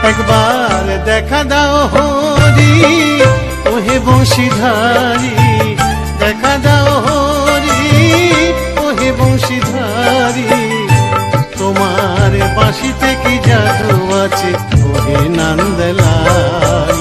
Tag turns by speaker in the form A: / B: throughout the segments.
A: একবার দেখা দাও হরি ওহে বংশীধারী, দেখা দাও হরি ওহে বংশীধারী। তোমার বাঁশিতে কি জাদু আছে ওহে নন্দলাল।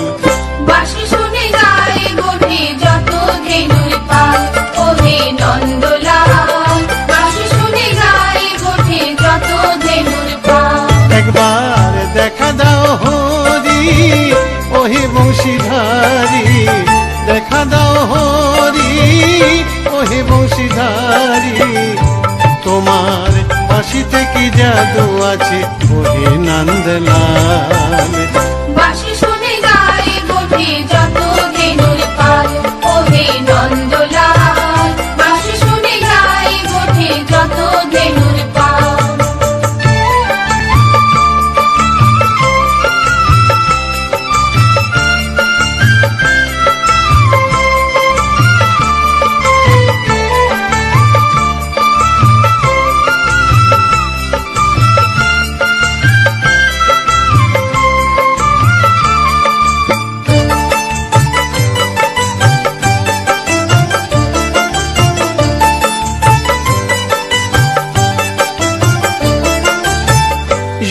B: বাঁশি শুনে গায়ে গোঠে যত ধেনুর পাল ওহে নন্দলাল। বাঁশি শুনে গায়ে গোঠে যত ধেনুর পাল।
A: একবার দেখা দাও হরি ওহে বংশীধারী, দেখা দাও হরি ওহে বংশীধারী। তোমার বাঁশিতে কি জাদু আছে ওহে নন্দলাল।
B: বাঁশি শুনে গায়ে গোঠে যত ধেনুর পাল ওহে নন্দলাল। বাঁশি শুনে গায়ে গোঠে যত ধেনুর পাল।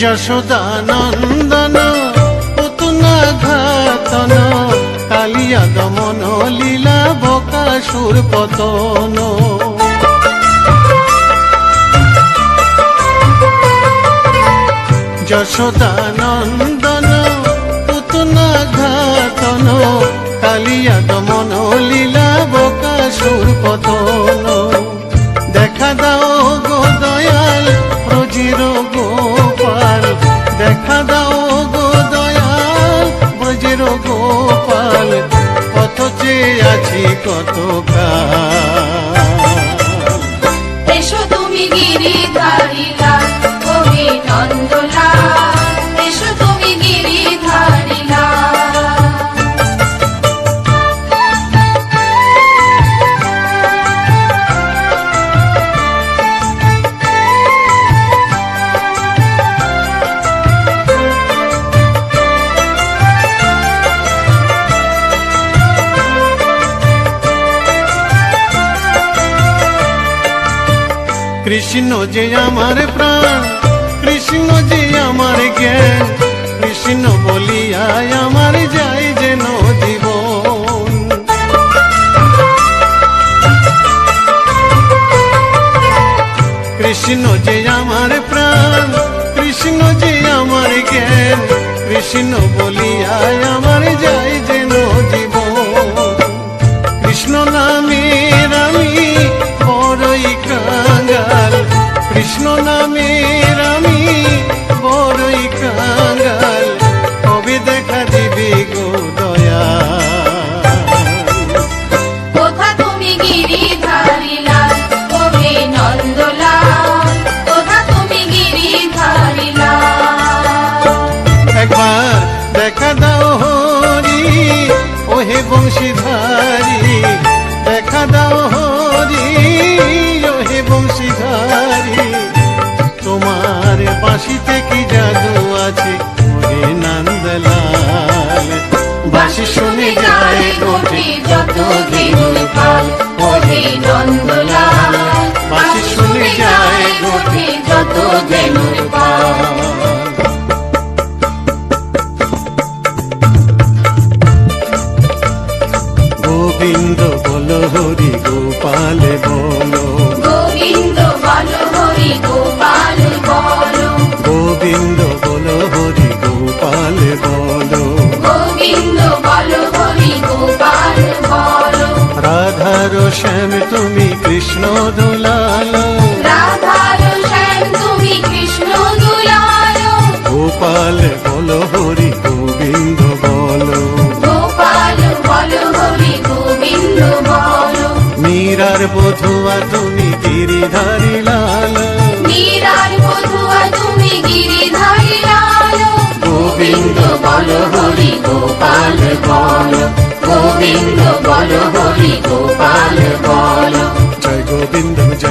A: যশোদা নন্দন পুতনা ঘাতন, কালিয়া দমন লীলা বকাসুর পতন। যশোদা নন্দন পুতনা ঘাতন, কালিয়া দমন লীলা বকাসুর পতন। দেখা দাও গো দয়াল ব্রজের গোপাল, দেখা দাও গো দয়াল ব্রজের গোপাল। কত চেয়ে আছি কত কাল।
B: এসো তুমি গিরিধারী লাল ওহে নন্দলাল। এসো তুমি গিরিধারী লাল।
A: কৃষ্ণ যে আমার প্রাণ, কৃষ্ণ যে আমার জ্ঞান, কৃষ্ণ বলিয়ায় আমার যায় যেন জীবন। কৃষ্ণ যে আমার প্রাণ, কৃষ্ণ যে আমার জ্ঞান, কৃষ্ণ বলিয়ায় আমার যায় যেন জীবন। কৃষ্ণ নামের আমি বড়ই কাঙ্গাল, কৃষ্ণ নামের আমি বড়ই কাঙ্গাল। কবে দেখা দিবে গো দয়াল।
B: কোথা তুমি গিরিধারী লাল ওহে নন্দলাল। কোথা তুমি গিরিধারী লাল।
A: একবার দেখা দাও হরি ওহে বংশীধারী, দেখা দাও হরি ওহে বংশীধারী। তোমার বাঁশিতে কি জাদু আছে ওহে নন্দলাল। বাঁশি শুনে গায়ে গোঠে
B: যত ধেনুর পাল ওহে নন্দলাল।
A: বাঁশি শুনে গায়ে গোঠে
B: যত ধেনুর পাল।
A: গোবিন্দ বলো হরি গোপাল বলো,
B: গোবিন্দ বলো হরি গোপাল বলো।
A: গোবিন্দ বলো হরি গোপাল বলো।
B: গোবিন্দ বলো হরি গোপাল বলো।
A: রাধার শ্যাম তুমি কৃষ্ণ দুলাল,
B: রাধার শ্যাম তুমি কৃষ্ণ দুলাল।
A: গোপাল বলো হরি গোবিন্দ বলো।
B: গোপাল বলো হরি গোবিন্দ বলো।
A: মীরার বধুয়া তুমি গিরিধারী লাল,
B: মীরার বধুয়া তুমি গিরিধারী লাল। গোবিন্দ বলো হরি গোপাল বলো। গোবিন্দ বলো হরি গোপাল বলো।
A: জয় গোবিন্দ জয়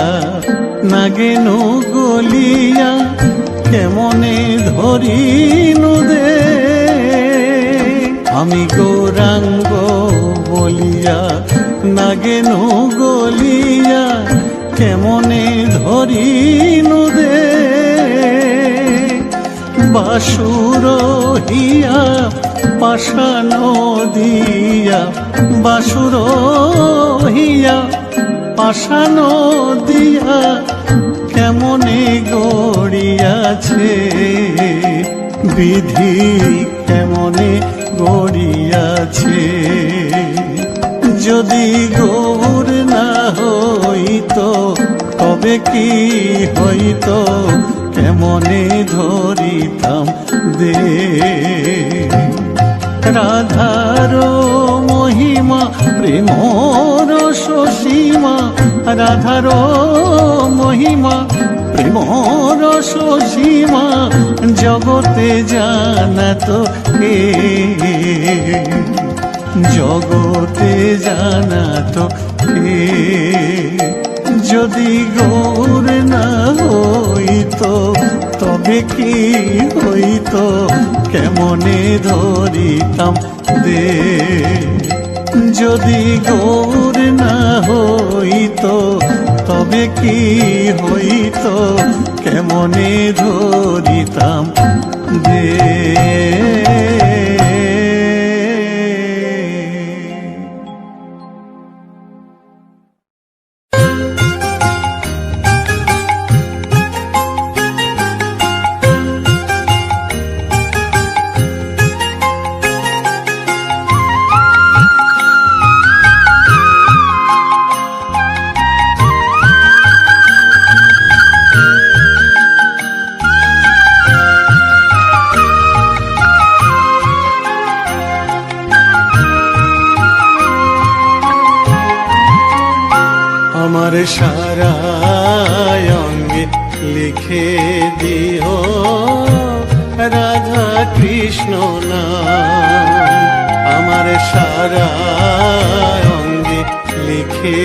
A: গলিয়া নাগেনু গলিয়া কেমনে ধরিনু দে আমি গৌরাঙ্গ বলিয়া নাগেনু গলিয়া কেমনে ধরিনু দে বাসুর হিয়া পাষাণ দিয়া বাসুর হিয়া পাষাণ দিয়া কেমনে গড়িয়াছে বিধি কেমনে গড়িয়াছে যদি গৌর না হইত তবে কি হইত কেমনে ধরিতাম দে রাধার মহিমা প্রেমর সসীমা রাধার মহিমা প্রেমর সসীমা জগতে জানাত কে জগতে জানাত কে যদি গৌর না হইত তবে কি হইত কেমনে ধরিতাম দে যদি গৌর না হইত তবে কি হইত কেমনে ধরিতাম দে আমার সারা অঙ্গে লিখে দিও রাধা কৃষ্ণ নাম আমার সারা অঙ্গে লিখে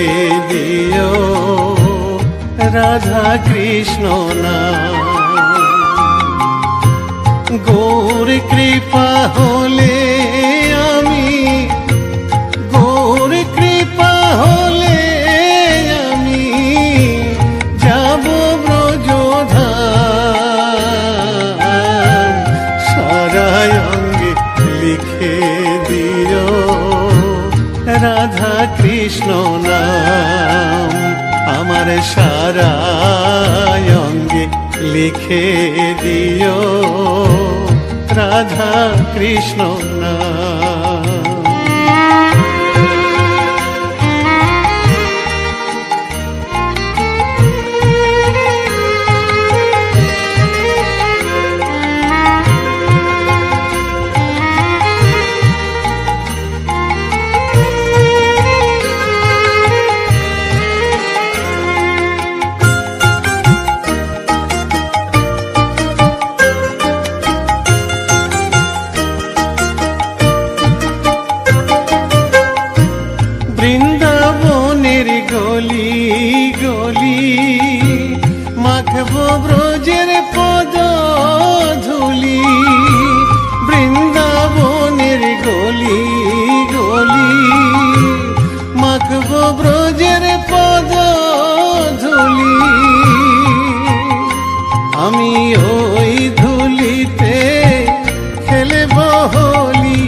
A: দিও রাধা কৃষ্ণ নাম গৌর কৃপা হলে আমি গৌর কৃপা হলে আমি যাব ব্রজধাম সারা অঙ্গে লিখে দিও রাধা কৃষ্ণ নাম আমার সারা অঙ্গে লিখে দিও রাধা কৃষ্ণ নাম বৃন্দাবনের গলি গলি মাখবো ব্রজের পদ ধুলি বৃন্দাবনের গলি গলি মাখবো ব্রজের পদ ধুলি আমি ওই ধুলিতে খেলব হোলি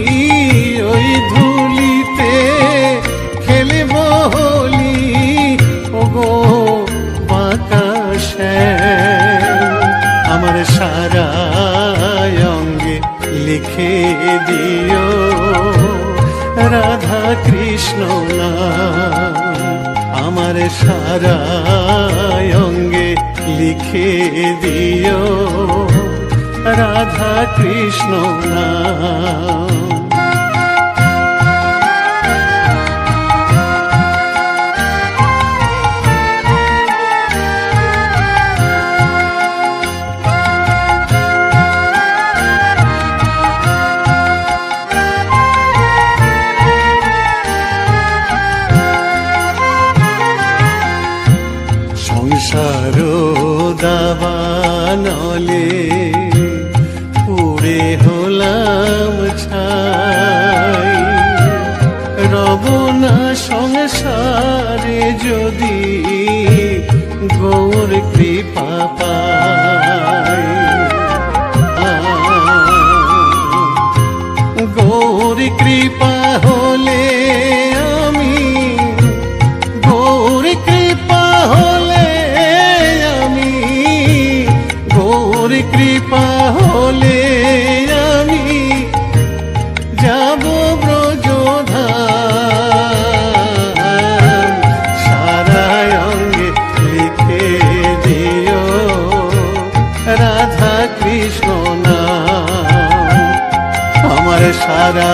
A: ওই ধুলিতে খেলব হোলি ওগো বাঁকা শ্যাম আমার সারা অঙ্গে লিখে দিও রাধা কৃষ্ণ নাম আমার সারা অঙ্গে লিখে দিও রাধা কৃষ্ণ নাম পুড়ে হলাম ছাই, রব না সংসারে যদি গৌর কৃপা পাই। গৌর কৃপা হলে আমি, গৌর কৃপা হলে আমি, গৌর কৃপা হলে আমি যাব ব্রজধাম। সারা অঙ্গে লিখে দিও রাধা কৃষ্ণ নাম, আমার সারা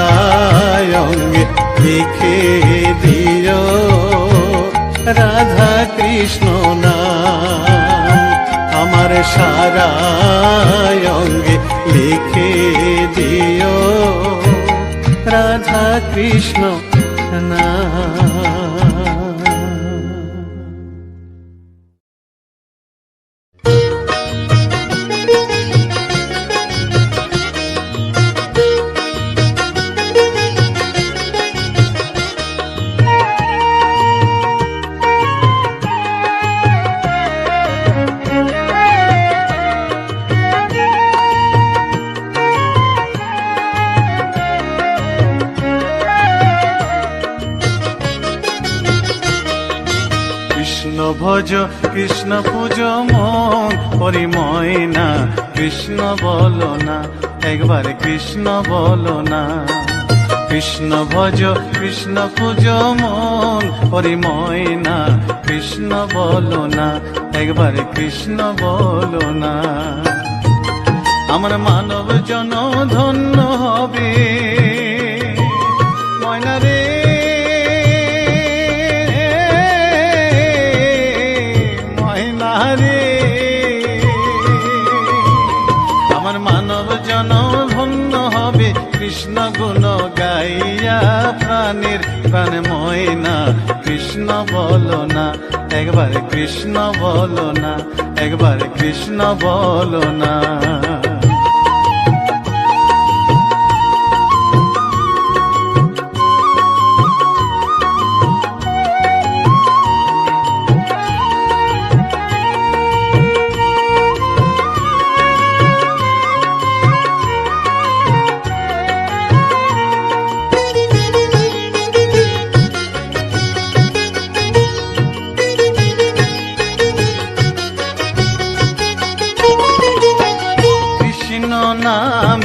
A: অঙ্গে লিখে দিও রাধা কৃষ্ণ নাম, আমার সারা অঙ্গে লিখে দিও রাধা কৃষ্ণ নাম। ভজ কৃষ্ণ পূজ মন পরিময় না, কৃষ্ণ বলো না একবার কৃষ্ণ বলো না। কৃষ্ণ ভজ কৃষ্ণ পূজ মন পরিময় না, কৃষ্ণ বলো না একবার কৃষ্ণ বলো না। আমার মানব জন ধন্য হবে ময়না রে, আমার মানব জন ধন্য হবে কৃষ্ণ গুণ গাইয়া, প্রাণের প্রাণ ময়না কৃষ্ণ বলো না একবার কৃষ্ণ বলো না, একবার কৃষ্ণ বলো না।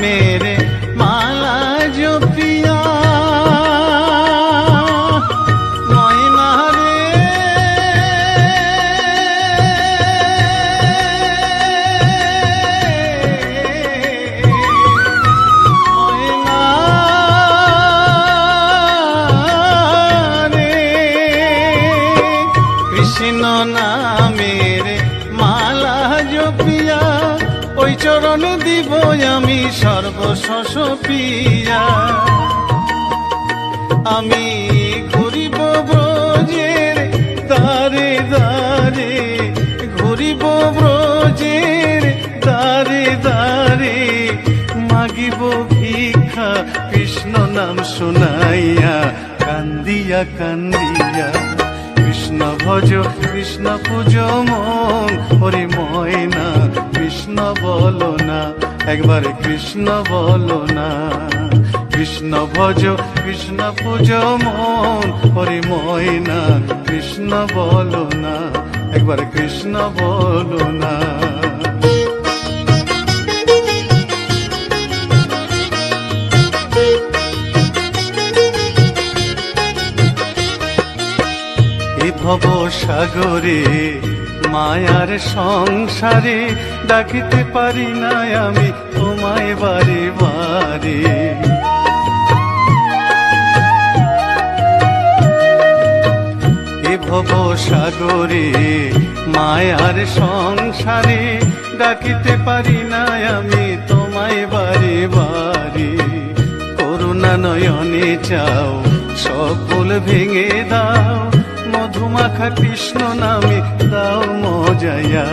A: মেরে মালা জপিয়া ময়না রে, ময়না রে, কৃষ্ণ নামের মালা জপিয়া ওই চরণ দিব আমি সর্বশস পিয়া। আমি ঘুরিব ব্রজের দ্বারে দ্বারে, ঘুরিব ব্রজের দ্বারে দ্বারে, মাগিব ভিক্ষা কৃষ্ণ নাম শুনাইয়া, কান্দিয়া কান্দিয়া। কৃষ্ণ ভজ কৃষ্ণ পূজ মন হরিময় না, কৃষ্ণ বলো না একবার কৃষ্ণ বলো না। কৃষ্ণ ভজ কৃষ্ণ পূজ মন হরিময় না, কৃষ্ণ বলো না একবার কৃষ্ণ বলো না। ভব সাগরে মায়ার সংসারে ডাকিতে পারি না আমি তোমায় বারে বারে। এ ভব সাগরে মায়ার সংসারে ডাকিতে পারি না আমি তোমায় বারে বারে। করুণা নয়নে চাও সকল ভেঙে দাও, মধুমাখা কৃষ্ণ নামে দাও মজায়া।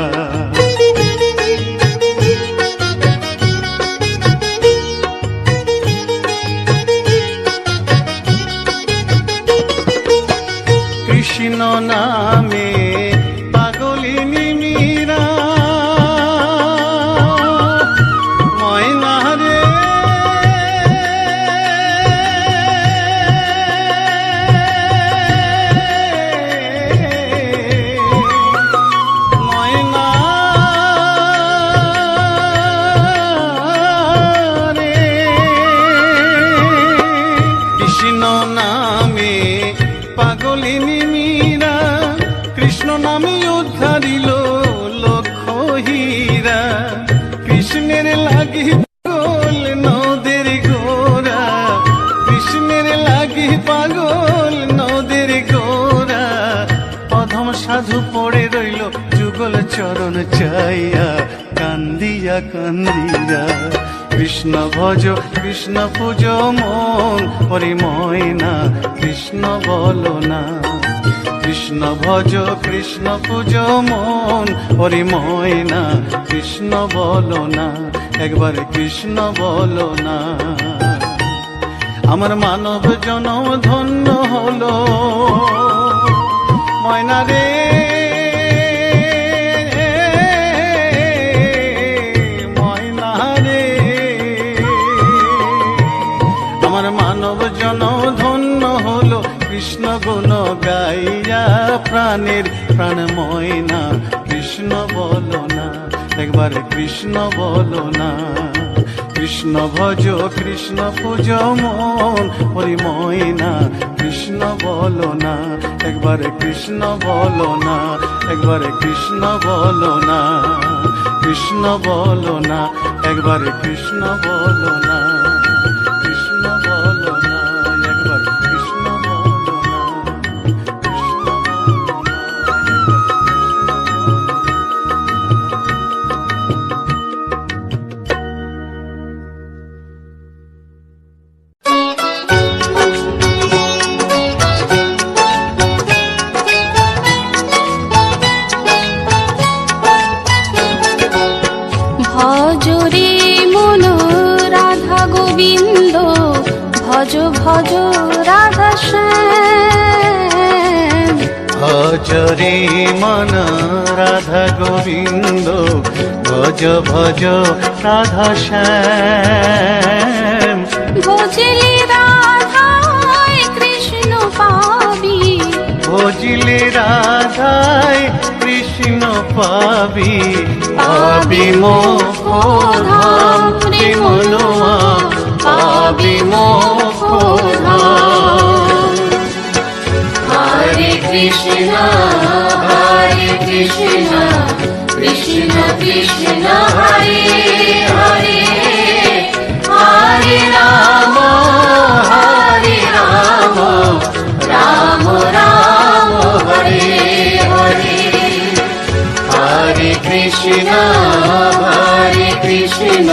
A: কৃষ্ণের লাগি পাগল নদের গোরা, কৃষ্ণের লাগি পাগল নদের গোরা, অধম সাধু পড়ে রইল যুগল চরণ চাইয়া, কান্দিয়া কান্দিয়া। কৃষ্ণ ভজ কৃষ্ণ পূজ মন হরি ময়না, কৃষ্ণ বলো না। কৃষ্ণ ভজ কৃষ্ণ পূজ মন হরি ময়না, কৃষ্ণ বলো না, একবার কৃষ্ণ বলো না। আমার মানব জনম ধন্য হলো ময়না রে, ময়না রে। আমার মানব জনম ধন্য হলো কৃষ্ণ গুণ গাইয়া, প্রাণের প্রাণ ময়না, কৃষ্ণ বলো না, একবার কৃষ্ণ বলো না। কৃষ্ণ ভজ কৃষ্ণ পূজ মন হরি ময়না, কৃষ্ণ বলো না, একবার কৃষ্ণ বলো না, একবার কৃষ্ণ বলো না। কৃষ্ণ বলো না, একবার কৃষ্ণ বলো না, কৃষ্ণ বলো না, একবার কৃষ্ণ বলো না, কৃষ্ণ বলো না,
B: ভজ রে মন রাধা গোবিন্দ, ভজ ভজ রাধা শ্যাম।
A: ভজ রে মন রাধা গোবিন্দ, ভজ ভজ রাধা শ্যাম।
B: ভজলে রাধায় কৃষ্ণ পাবি,
A: ভজিলে রাধায় কৃষ্ণ পাবি, পাবি মোক্ষ ধাম রে মনোয়া, পাবি মোক্ষ ধাম।
B: হরে কৃষ্ণ কৃষ্ণ কৃষ্ণ হরে হরে, হরে রাম রাম রাম হরে হরে।
A: হরে কৃষ্ণ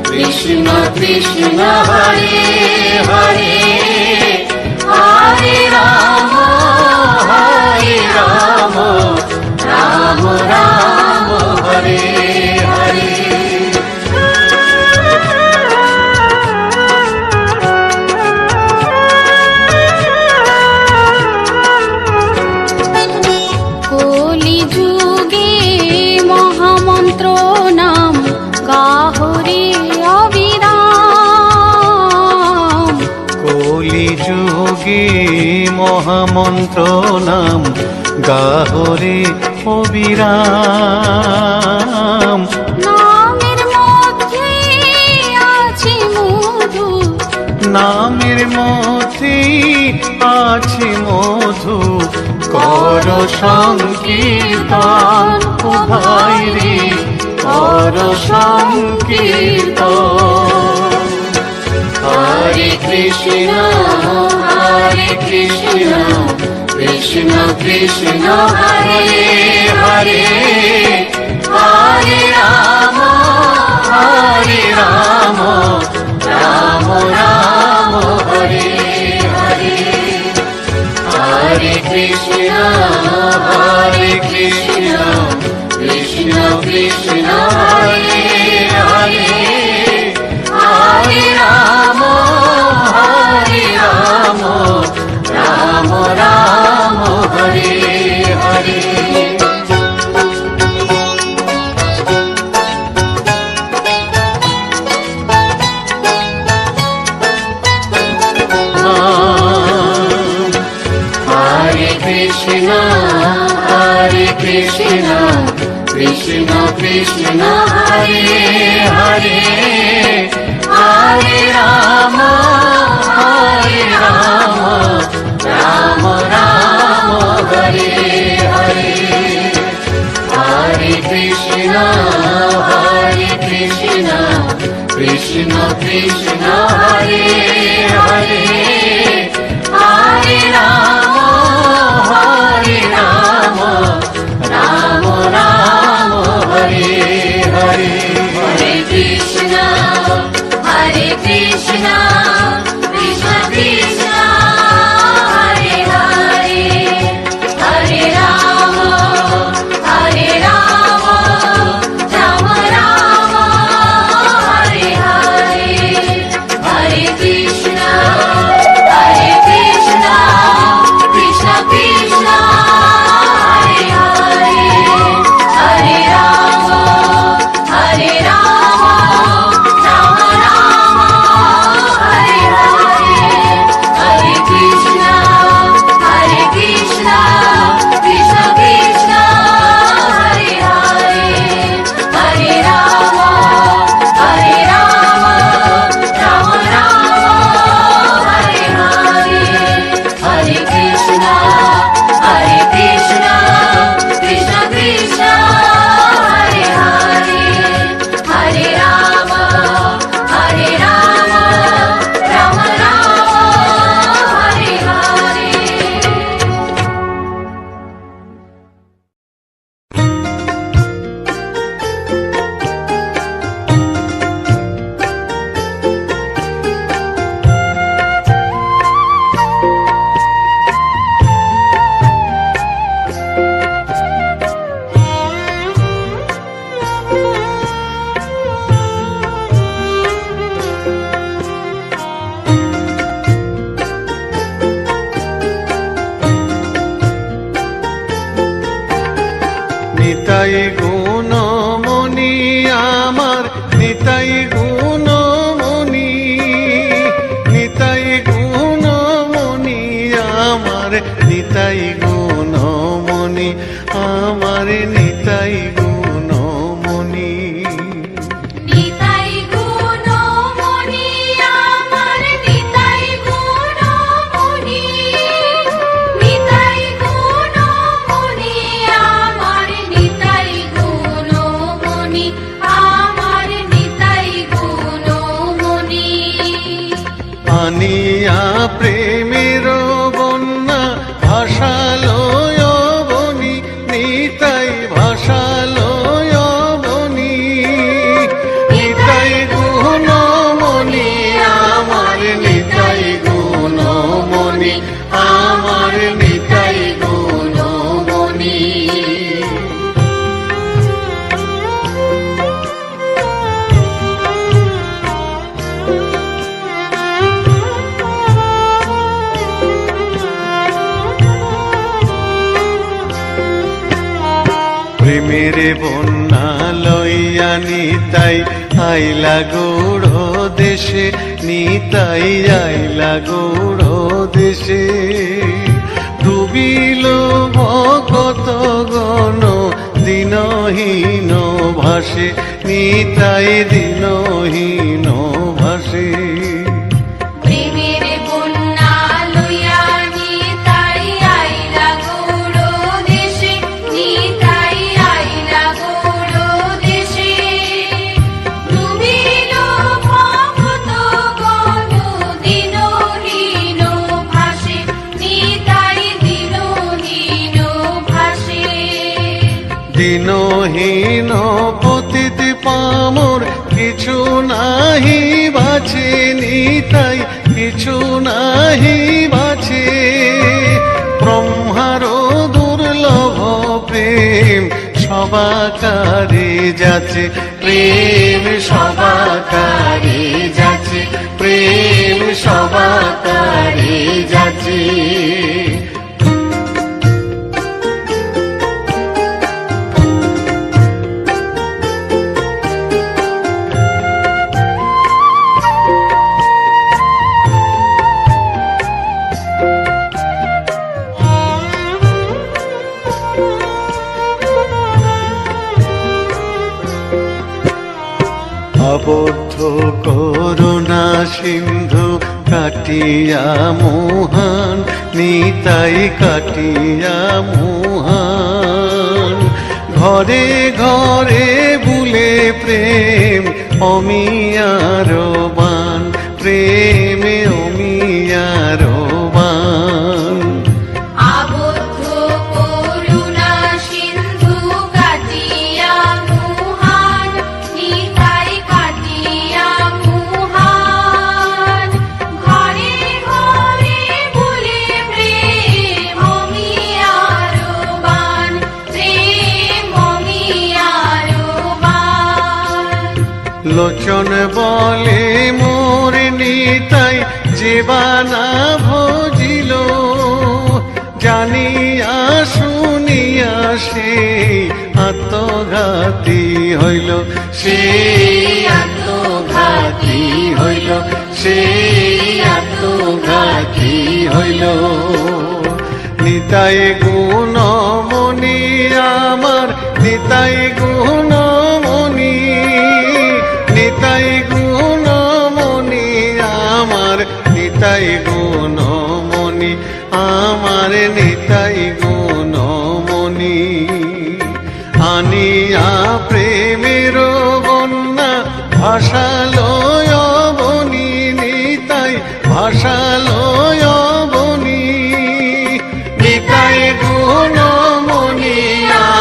A: কৃষ্ণ কৃষ্ণ হরে হরে,
B: হরে রাম রাম রাম
A: হরে হরে।
B: কলি যুগে মহামন্ত্র নাম গাহরে অবিরাম।
A: কলি যুগে মহামন্ত্র নাম গাহরে অবিরাম।
B: নামের মধ্যে আছে মধু,
A: নামের মধ্যে আছে মধু, কর সংকীর্তন ও ভাই রে, কর সংকীর্তন। হরে কৃষ্ণ কৃষ্ণ কৃষ্ণ হরে হরে,
B: হরে রাম
A: রাম রাম হরে হরে। হরে কৃষ্ণ কৃষ্ণ কৃষ্ণ হরে হরে,
B: হরে রাম
A: রাম রাম হরে হরে। হরে কৃষ্ণ কৃষ্ণ কৃষ্ণ হরে হরে,
B: হরে রাম
A: রাম রাম হরে হরে। হরে কৃষ্ণ
B: কৃষ্ণ কৃষ্ণ হরে হরে হরে রাম রাম রাম হরে হরে হরে কৃষ্ণ কৃষ্ণ কৃষ্ণ হরে হরে হরে রাম রাম রাম হরে হরে হরে কৃষ্ণ কৃষ্ণ কৃষ্ণ কৃষ্ণ হরে হরে হরে রাম রাম রাম হরে হরে হরে কৃষ্ণ কৃষ্ণ কৃষ্ণ কৃষ্ণ হরে হরে হরে রাম রাম রাম হরে হরে হরে কৃষ্ণ কৃষ্ণ কৃষ্ণ কৃষ্ণ হরে হরে হরে রাম রাম রাম হরে হরে
A: নিতাই গুণমণি আমার নিতাই গুণমণি নিতাই গুণমণি আমার নিতাই গুণমণি আমার নিতাই গুণমণি
B: নিতাই গুণমণি আমার নিতাই গুণমণি নিতাই গুণমণি আমার নিতাই গুণমণি আমার নিতাই গুণমণি
A: আনিয়া প্রেমের বন্যা ভাষালয় বনি নিতাই ভাষালয় বনি নিতাই গুণমণি আমার নিতাই গুণমণি আমার নিতাই গুণমণি প্রেমের বন্যা লইয়া নিতাই আইলা গৌড় দেশে নিতাই আইলা গৌড় দেশে ডুবিল ভকত গণ দিনহীন ভাসে নিতাই দিনহীন ভাসে
B: প্রেমের বন্যা লইয়া নিতাই আইলা গৌড় দেশে নিতাই আইলা গৌড় দেশে ডুবিল ভকত গণ দিনহীন ভাসে নিতাই দিনহীন ভাসে
A: দিনহীন পতিত পামর কিছু নাহি বাছে নিতাই কিছু নাহি বাছে ব্রহ্মার দুর্লভ প্রেম সবাকারে যাচ্ছে প্রেম সবাকারে যাচ্ছে প্রেম সবাকারে যাচ্ছে আবদ্ধ করুণা সিন্ধু কাটিয়া মোহন নিতাই কাটিয়া মোহন ঘরে ঘরে বুলে প্রেম অমিয়ার বান, প্রেমে অমিয়ার বান।
B: আবদ্ধ করুণা সিন্ধু কাটিয়া মুহান, নিতাই কাটিয়া মুহান। ঘরে ঘরে বলে প্রেম অমিয়ার বান, প্রেম অমিয়ার বান।
A: লোচন বলে মোর নিতাই জীবানা ভজিল, জানিয়া শুনিয়া সে আত্মঘাতী হইল, সে আত্মঘাতী হইল, সে আত্মঘাতী হইল। নিতাই গুণমণি আমার, নিতাই গুণমণি, নিতাই গুণমণি আমার, নিতাই গুণমণি আমার, নিতাই গুণমণি। আনিয়া প্রেমের বন্যা ভাষালয় বনি, নিতাই ভাষালয় বনি। নিতাই গুণমণি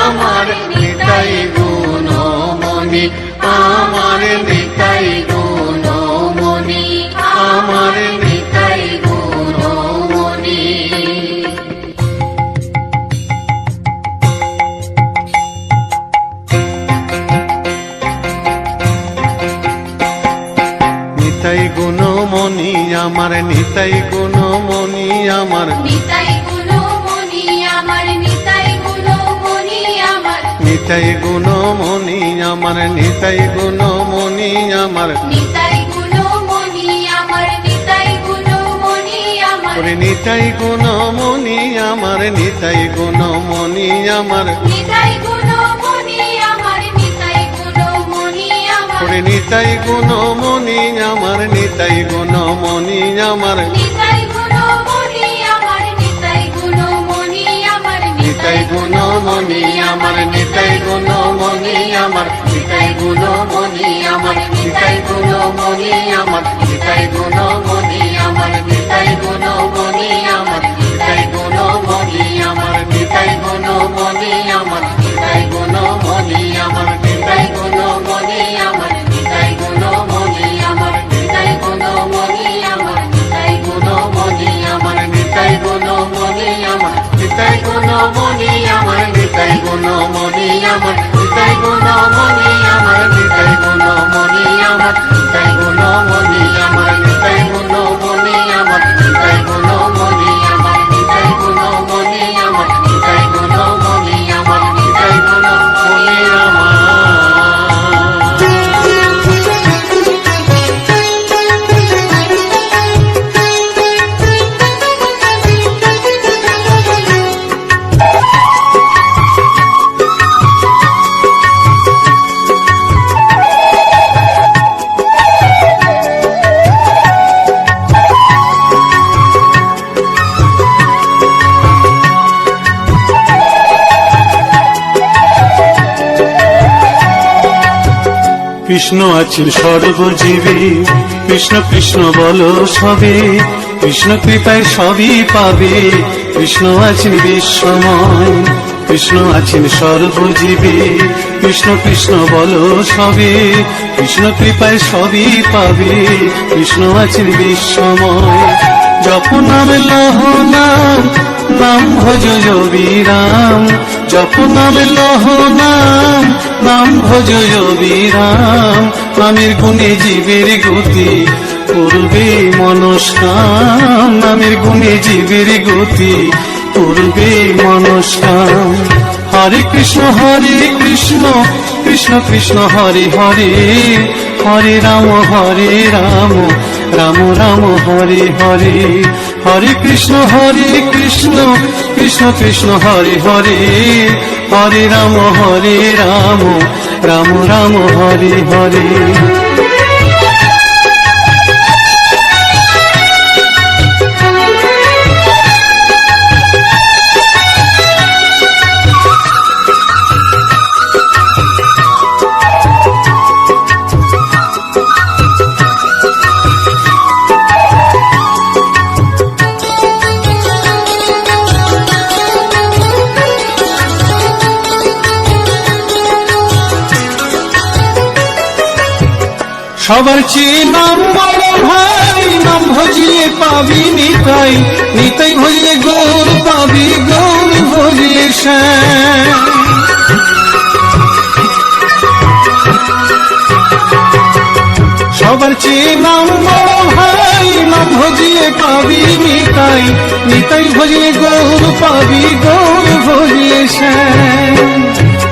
A: আমার, নিতাই গুণমণি আমার, নিতাই গুণমণি আমার, নিতাই গুণমণি। নিতাই গুণমণি আমার, নিতাই গুণমণি আমার,
B: নিতাই গুণমণি আমার, নিতাই গুণমণি আমার।
A: নিতাই গুণমণি আমার, নিতাই গুণমণি আমার।
B: নিতাই গুণমণি আমার, নিতাই গুণমণি আমার।
A: ওরে নিতাই গুণমণি আমার, নিতাই গুণমণি আমার।
B: নিতাই গুণমণি আমার, নিতাই গুণমণি আমার।
A: ওরে নিতাই গুণমণি আমার, নিতাই গুণমণি আমার।
B: নিতাই গুণমণি আমার, নিতাই গুণমণি আমার।
A: নিতাই গুণমণি আমার, নিতাই গুণমণি আমার। নিতাই গুণমণি আমার, নিতাই গুণমণি আমার। নিতাই গুণমণি আমার, নিতাই গুণমণি আমার। নিতাই গুণমণি আমার, নিতাই গুণমণি আমার। নিতাই গুণমণি আমার, নিতাই গুণমণি আমার। নিতাই গুণমণি আমার, নিতাই গুণমণি আমার। নিতাই গুণমণি আমার, নিতাই গুণমণি আমার। নিতাই গুণমণি আমার, নিতাই গুণমণি আমার। নিতাই গুণমণি আমার, নিতাই গুণমণি আমার। নিতাই গুণমণি আমার, নিতাই গুণমণি আমার। নিতাই গুণমণি আমার, নিতাই গুণমণি আমার। নিতাই গুণমণি আমার, নিতাই গুণমণি আমার।
C: কৃষ্ণ আছেন সর্বজীবে, কৃষ্ণ কৃষ্ণ বলো সবে, কৃষ্ণ কৃপায় সবই পাবে। কৃষ্ণ আছেন বিশ্বময়, কৃষ্ণ আছেন সর্বজীবে, কৃষ্ণ কৃষ্ণ বলো সবে, কৃষ্ণ কৃপায় সবই পাবে। কৃষ্ণ আছেন বিশ্বময়। জপ নাম লহ নাম, নাম ভজ বিরাম। জপ নাম লহ নাম, নাম ভজ বিরাম। নামের গুণে জীবের গতি করবে মনস্কাম। নামের গুণে জীবের গতি করবে মনস্কাম। হরে কৃষ্ণ কৃষ্ণ কৃষ্ণ হরে হরে, হরে রাম রাম রাম হরে হরে। হরে কৃষ্ণ কৃষ্ণ কৃষ্ণ হরে হরে, হরে রাম রাম রাম হরে হরে। সবার চেয়ে নাম বড় ভাই, নাম ভজিয়ে পাবি নিতাই, নিতাই ভজিয়ে গৌর পাবি, গৌর ভজিয়ে শ্যাম। সবার চেয়ে নাম বড় ভাই, নাম ভজিয়ে পাবি নিতাই, নিতাই ভজিয়ে গৌর পাবি, গৌর ভজিয়ে শ্যাম।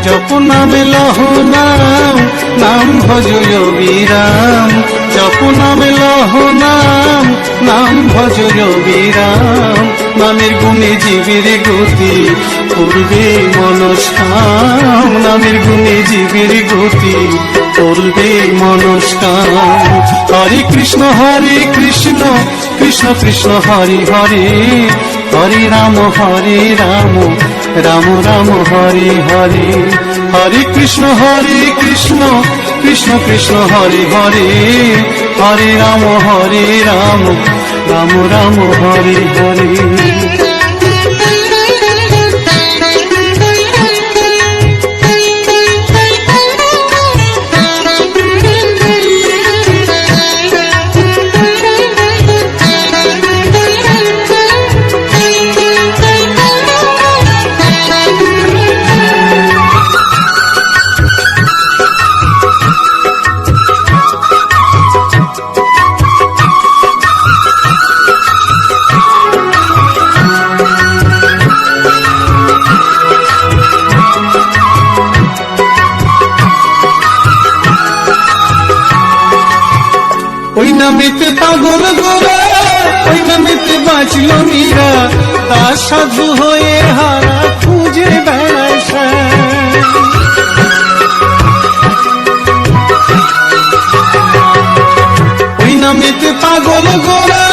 C: জপ নামে লহ নাম, নাম ভজ বিরাম, জপ নামে লহ নাম, নাম ভজ বিরাম। নামের গুণে জীবের গতি করবে মনস্কাম, নামের গুণে জীবের গতি করবে মনস্কাম। হরে কৃষ্ণ কৃষ্ণ কৃষ্ণ হরে হরে, হরে রাম রাম রাম হরে হরে। হরে কৃষ্ণ কৃষ্ণ কৃষ্ণ হরে হরে, হরে রাম রাম রাম হরে হরে। ওই নামেতে পাগল গোরা, ওই নামেতে বাঁচল মীরা, দাস সাধু হয়ে হারা খুঁজে বেড়ায় শ্যাম। ওই নামেতে পাগল গোরা,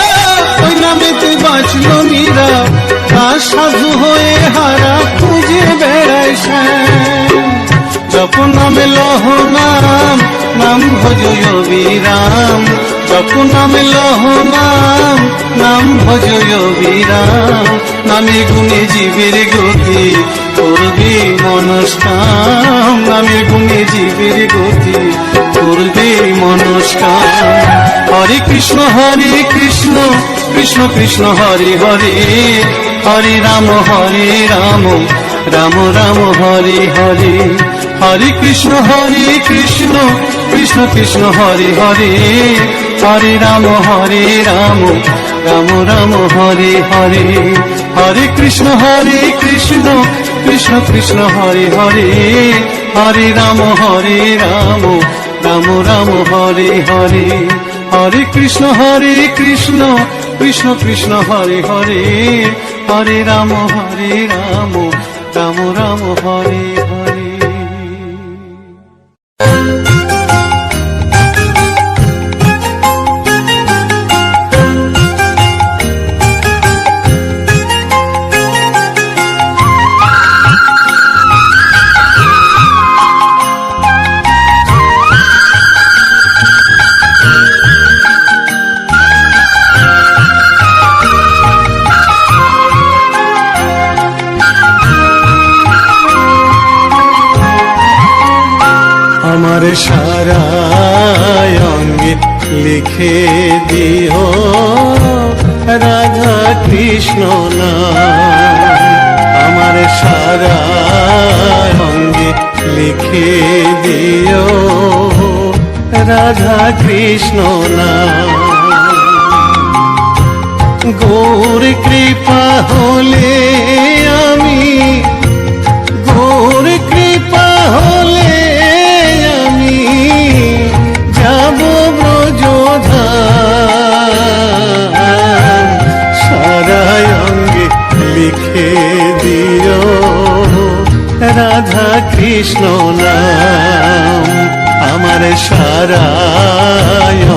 C: ওই নামেতে বাঁচল মীরা, দাস সাধু হয়ে হারা খুঁজে বেড়ায় শ্যাম। জপ নামে লহ নাম, নাম ভজ বিরাম, জপ নামে লহ নাম, নাম ভজ বিরাম। নামে গুণে জীবের গতি করবে মনস্কাম, নামের গুণে জীবের গতি করবে মনস্কাম। হরে কৃষ্ণ কৃষ্ণ কৃষ্ণ হরে হরে, হরে রাম রাম রাম হরে হরে। হরে কৃষ্ণ কৃষ্ণ কৃষ্ণ হরে হরে, হরে রাম রাম রাম হরে হরে। হরে কৃষ্ণ কৃষ্ণ কৃষ্ণ হরে হরে, হরে রাম রাম রাম হরে হরে। হরে কৃষ্ণ কৃষ্ণ কৃষ্ণ হরে হরে, হরে রাম রাম হরে হরে। আমার সারা অঙ্গে লিখে দিও রাধা কৃষ্ণ নাম, আমার সারা অঙ্গে লিখে দিও রাধা কৃষ্ণ নাম। গৌর কৃপা হলে আমি, গৌর কৃপা হলে আমি যাব ব্রজধাম। সারা অঙ্গে লিখে দিও রাধা কৃষ্ণ নাম, আমার সারা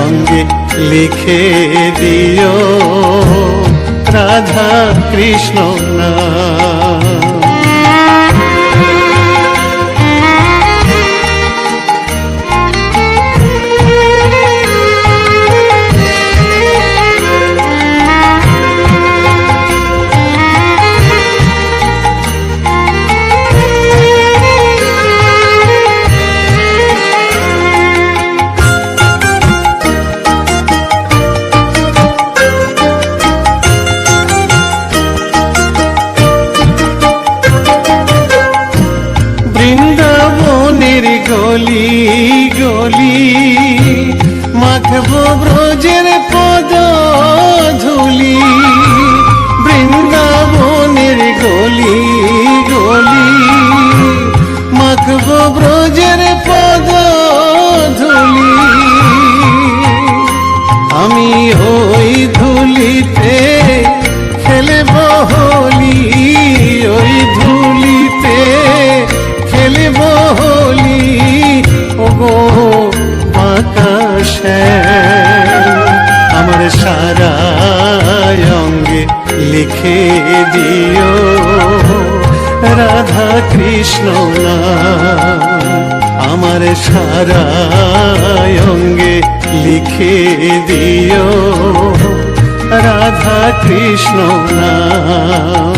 C: অঙ্গে লিখে দিও রাধা কৃষ্ণ নাম। মাখবো ব্রজের পদ ধুলি, বৃন্দাবনের গলি গলি, মাখবো ব্রজের পদ ধুলি। আমি ওই ধুলিতে খেলব হোলি, ওই ধুলিতে খেলব হোলি। ওগো আকাশে আমার সারা অঙ্গে লিখে দিও রাধা কৃষ্ণ নাম। আমার সারা অঙ্গে লিখে দিও রাধা কৃষ্ণ নাম।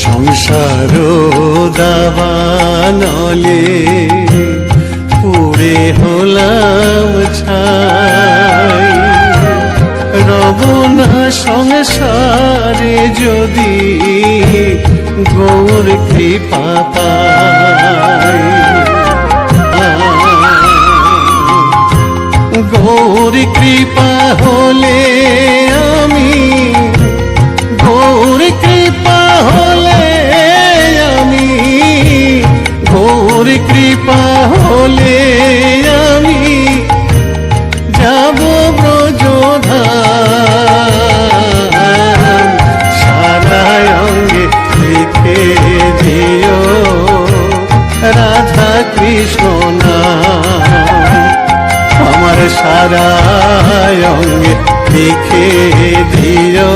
C: সংসারো দাবানলে পুড়ে হলাম ছাই, রব না সংসারে যদি গৌর কৃপা পাই। গৌর কৃপা হলে আমি, গৌর কৃপা হলে আমি, গৌর কৃপা হলে আমি যাব ব্রজধাম। সারা অঙ্গে লিখে দিও রাধা কৃষ্ণ নাম। আমার সারা অঙ্গে লিখে দিও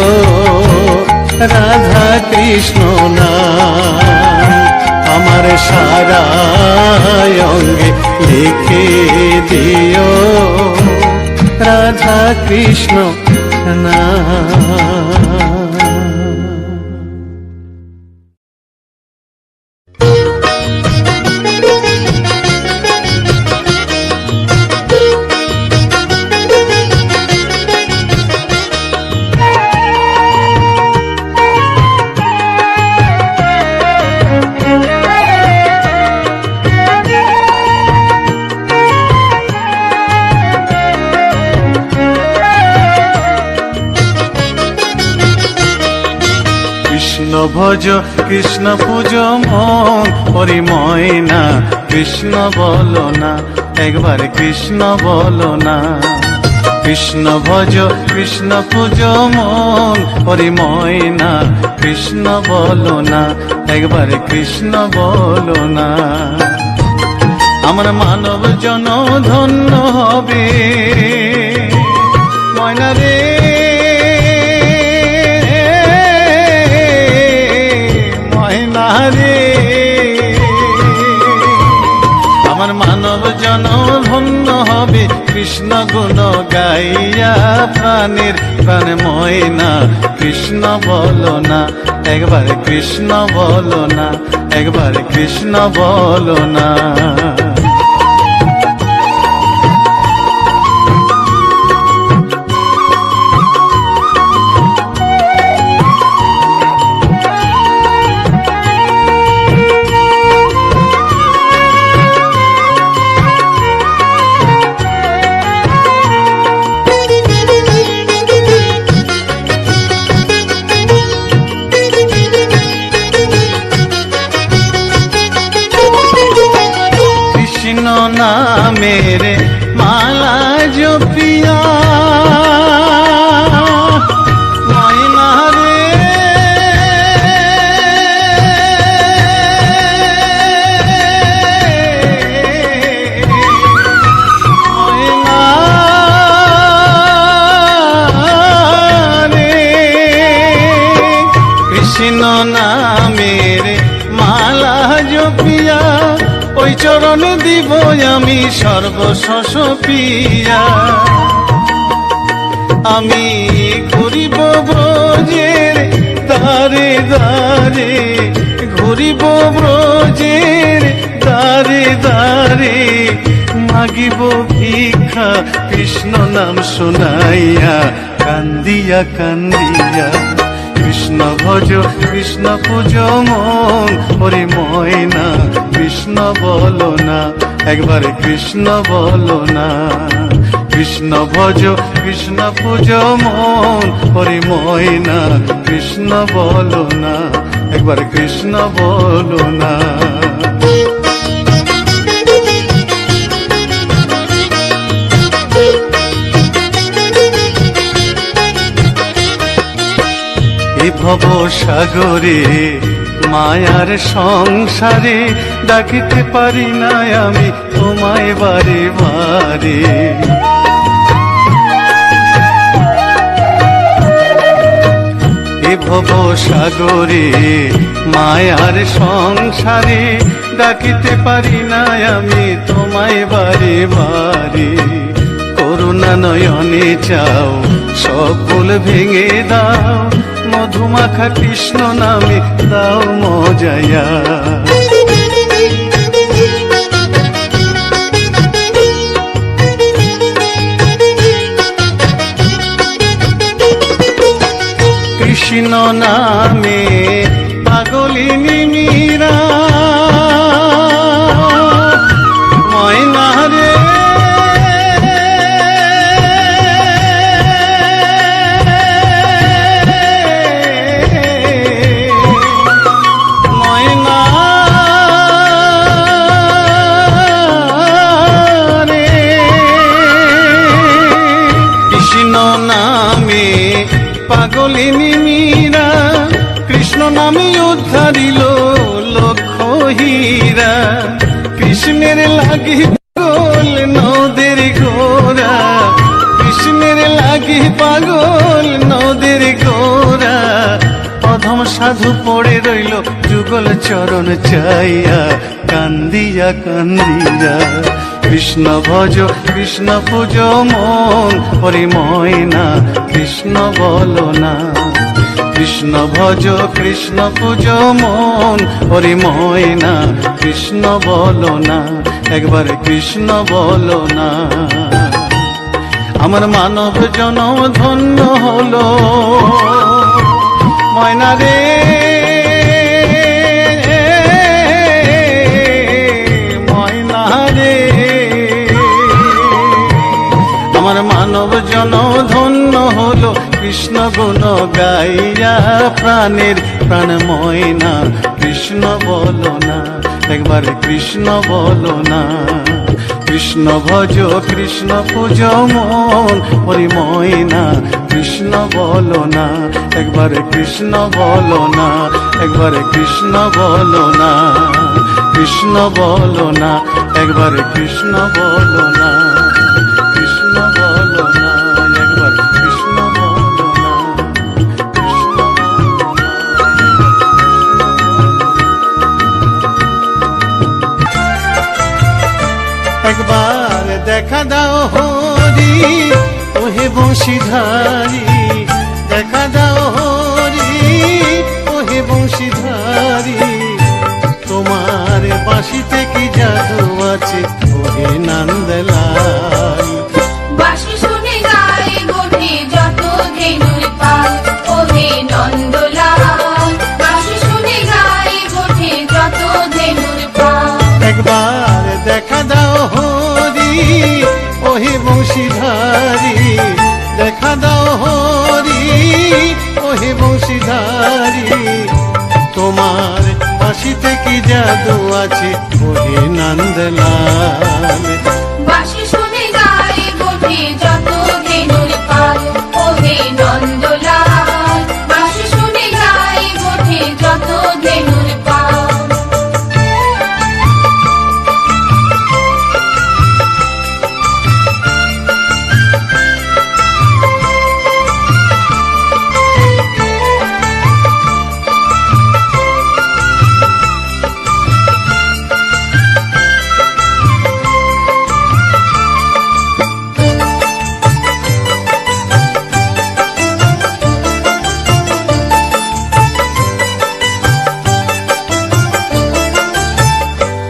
C: রাধা কৃষ্ণ নাম। আমার সারা অঙ্গে লিখে দিও রাধা কৃষ্ণ নাম। কৃষ্ণ ভজ কৃষ্ণ পূজ মন পরিময় না, কৃষ্ণ বলো না একবার কৃষ্ণ বলো না। কৃষ্ণ ভজ কৃষ্ণ পূজ মন পরিময় না, কৃষ্ণ বলো না একবার কৃষ্ণ বলো না। আমার মানব জন ধন্য হবে ময়না রে, ময়না রে। আমার মানব জন ধন্য হবে কৃষ্ণ গুণ গাইয়া, প্রাণের প্রাণ ময়না কৃষ্ণ বলো না একবার কৃষ্ণ বলো না, একবার কৃষ্ণ বলো না। मेरे माला जो पिया मैना रे, मैना रे। कृष्ण नामेरे माला जो पिया ওই চরণ দিব আমি সর্বশস পিয়া। আমি ঘুরিব ব্রজের দ্বারে দ্বারে ঘুরিব ব্রজের দ্বারে দ্বারে মাগিব ভিক্ষা কৃষ্ণ নাম শোনাইয়া কান্দিয়া কান্দিয়া কৃষ্ণ ভজ কৃষ্ণ পূজ মন ওরে ময়না কৃষ্ণ বলো না একবার কৃষ্ণ বলো না কৃষ্ণ ভজ কৃষ্ণ পূজ মন ওরে ময়না কৃষ্ণ বলো না একবার কৃষ্ণ বলো না এ ভব সাগরে মায়ার সংসারে ডাকিতে পারি না আমি তোমায় বারে বারে এ ভব সাগরে মায়ার সংসারে ডাকিতে পারি না আমি তোমায় বারে বারে করুণা নয়নে চাও সকল ভেঙে দাও মধুমাখা কৃষ্ণ নামে দাও মজায়া কৃষ্ণ নামে পাগলিনী মীরা ময়না রে পাগলিনী মীরা কৃষ্ণ নামে উদ্ধারিল লক্ষ হীরা কৃষ্ণের লাগি পাগল নদের গোরা কৃষ্ণের লাগি পাগল নদের গোরা অধম সাধু পড়ে রইল যুগল চরণ চাইয়া কান্দিয়া কান্দিয়া কৃষ্ণ ভজ কৃষ্ণ পূজ মন হরি ময়না কৃষ্ণ বলো না কৃষ্ণ ভজ কৃষ্ণ পূজ মন হরি ময়না কৃষ্ণ বলো না একবার কৃষ্ণ বলো না আমার মানব জনম ধন্য হলো ময়না রে ময়না রে আমার মানব জনম ধন্য হলো কৃষ্ণ গুণ গাইয়া প্রাণের প্রাণ ময়না কৃষ্ণ বলো না একবার কৃষ্ণ বলো না কৃষ্ণ ভজ কৃষ্ণ পূজ মন হরি ময়না কৃষ্ণ বলো না একবার কৃষ্ণ বলো না একবার কৃষ্ণ বলো না কৃষ্ণ বলো না একবার কৃষ্ণ বলো না কৃষ্ণ বলো না একবার কৃষ্ণ বলো না কৃষ্ণ একবার দেখা দাও হরি ওহে বংশীধারী দেখা দাও হরি ওহে বংশীধারী তোমার বাঁশিতে কি জাদু আছে ওহে নন্দলাল
B: বাঁশি শুনে গায়ে গোঠে যত ধেনুর পাল ওহে নন্দলাল বাঁশি শুনে গায়ে গোঠে যত ধেনুর পাল
C: একবার দেখা দাও হরি ওহে বংশীধারী দেখা দাও হরি ওহে বংশীধারী তোমার বাঁশিতে কি জাদু আছে ওহে নন্দলাল
B: বাঁশি শুনে গায়ে গোঠে যত ধেনুর পাল ওহে নন্দলাল বাঁশি শুনে গায়ে গোঠে যত ধেনুর পাল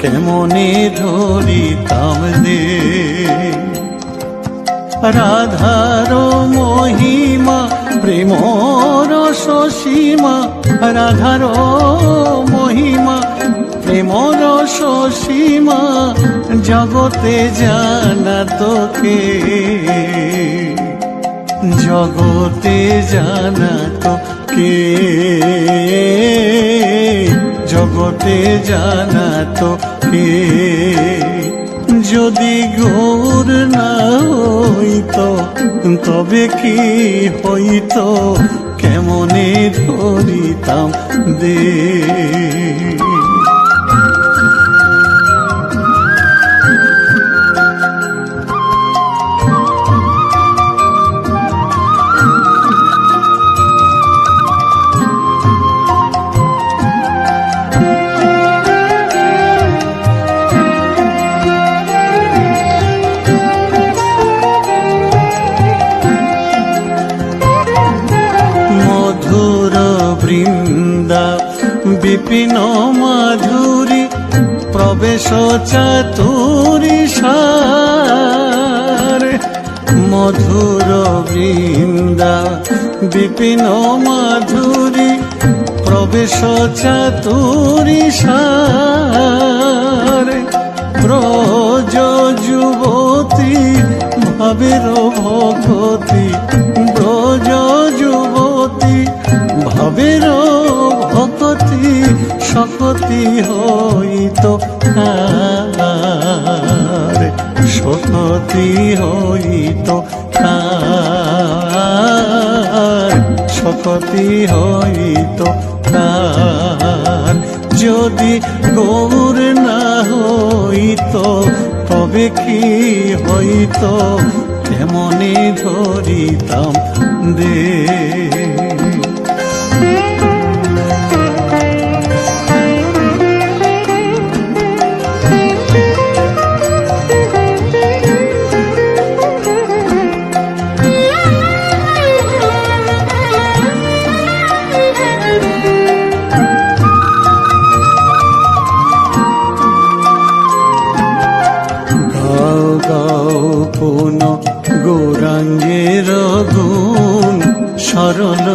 C: কেমনে ধরিতাম দে। রাধার মহিমা প্রেম রস সীমা, রাধার মহিমা প্রেম রস সীমা, জগতে জানা তোকে, জগতে জানা তোকে, জগতে জানা তোকে। যদি গৌর না হইত তবে কি হইত, কেমনে ধরিতাম দে। বৃন্দা বিপিন মাধুরী প্রবেশ চাতুরী সার, মধুর বৃন্দা বিপিন মাধুরী প্রবেশ চাতুরী সার। ব্রজ যুবতী ভাবের ভগতি, ব্রজ যুবতী ভাবের ভগতি, শকতি হইত কার, শকতি হইত কার, শকতি হইত কার। যদি গৌর না হইত তবে কি হইত, কেমনে ধরিতাম দে। পুন গৌরাঙ্গের গুণ সরল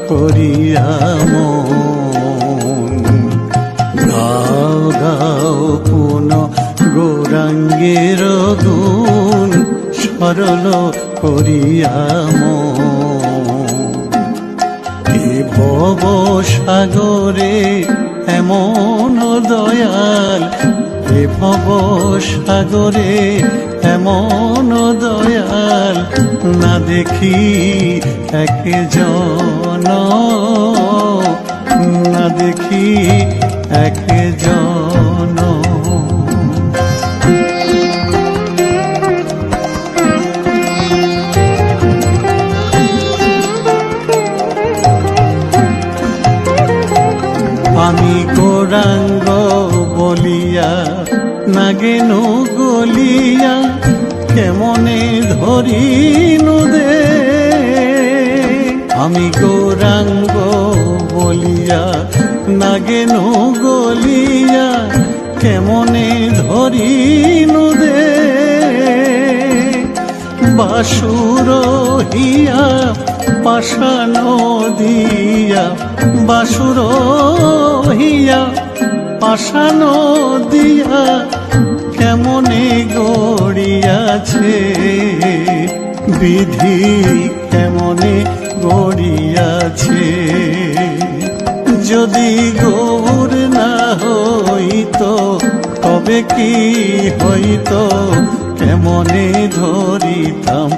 C: করিয়া মন, গাও গাও পুন গৌরাঙ্গের গুণ সরল করিয়া মন। এ ভব সাগরে এমন দয়াল, এ ভব সাগরে এমন দয়াল, না দেখি একজন, না দেখি একজন। আমি গৌরাঙ্গ বলিয়া নাগেনু গলিয়া, কেমনে ধরিনু দে। আমি গৌরাঙ্গ বলিয়া নাগেনু গলিয়া, কেমনে ধরিনু দে। বাসুর হিয়া পাষাণ দিয়া, বাসুর হিয়া পাষাণ দিয়া, কেমনে গড়িয়াছে বিধি, কেমনে গড়িয়াছে। যদি গৌর না হইত তবে কি হইত, কেমনে ধরিতাম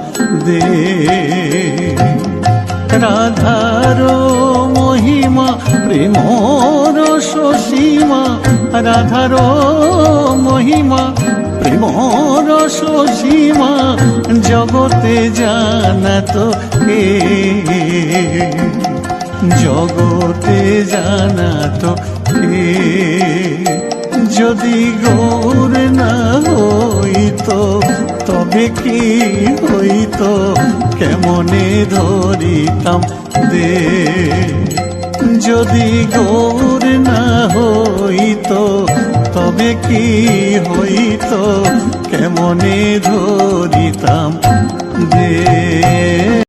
C: দে। রাধার মহিমা প্রেম রস সীমা, রাধার মহিমা প্রেম রস সীমা, জগতে জানা তোকে, জগতে জানা তোকে। যদি গৌর না হইত তবে কি হইত, কেমনে ধরিতাম দে। যদি গৌর না হইত তবে কি হইত কেমনে ধরিতাম যে